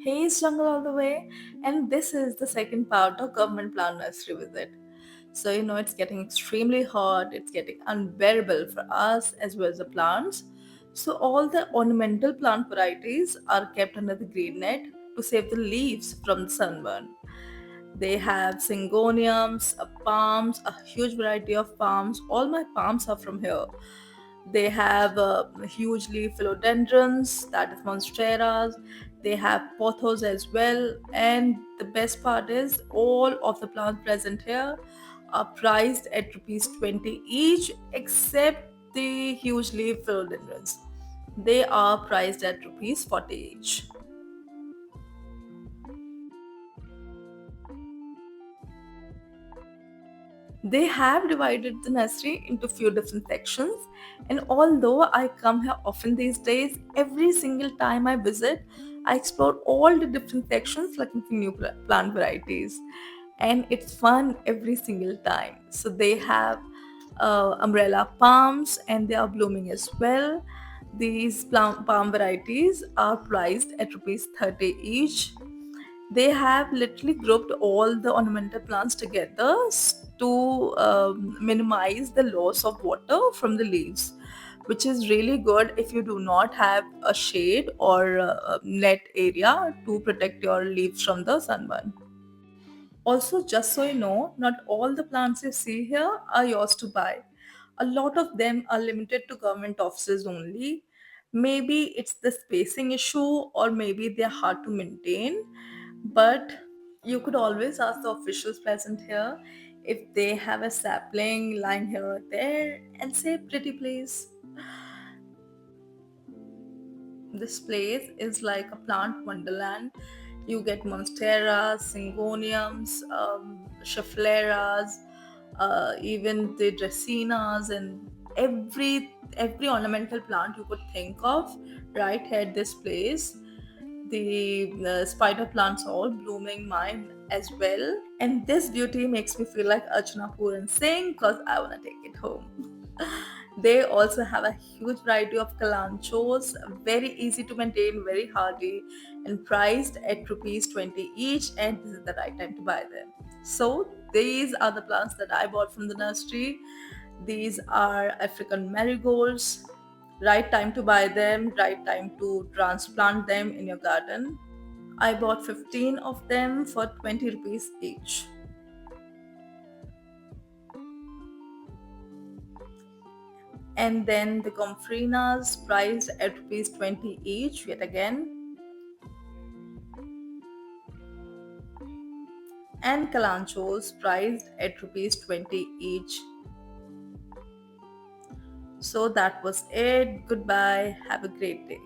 Hayes Jungle all the way, and this is the second part of Government Plant Nursery visit. So, it's getting extremely hot, it's getting unbearable for us as well as the plants. So, all the ornamental plant varieties are kept under the green net to save the leaves from the sunburn. They have syngoniums, palms, a huge variety of palms. All my palms are from here. They have hugely philodendrons, that is monsteras. They have pothos as well. And the best part is all of the plants present here are priced at rupees 20 each, except the hugely philodendrons. They are priced at rupees 40 each. They have divided the nursery into few different sections, and although I come here often these days, every single time I visit I explore all the different sections looking for new plant varieties, and it's fun every single time. So they have umbrella palms and they are blooming as well. These palm varieties are priced at rupees 30 each. They have literally grouped all the ornamental plants together to minimize the loss of water from the leaves, which is really good if you do not have a shade or a net area to protect your leaves from the sunburn. Also, just so you know, not all the plants you see here are yours to buy. A lot of them are limited to government offices only. Maybe it's the spacing issue, or maybe they're hard to maintain, but you could always ask the officials present here if they have a sapling lying here or there and say, "Pretty please." This place is like a plant wonderland. You get monsteras, syngoniums, scheffleras, even the dracaenas, and every ornamental plant you could think of right here at this place. The spider plants are all blooming mine as well, and this beauty makes me feel like Archana Puran Singh because I want to take it home. They also have a huge variety of kalanchos, very easy to maintain, very hardy, and priced at rupees 20 each. And this is the right time to buy them. So, these are the plants that I bought from the nursery. These are African marigolds. Right time to buy them, right time to transplant them in your garden. I bought 15 of them for 20 rupees each. And then the Gomphrenas priced at rupees 20 each yet again, and Kalanchos priced at rupees 20 each. So that was it. Goodbye. Have a great day.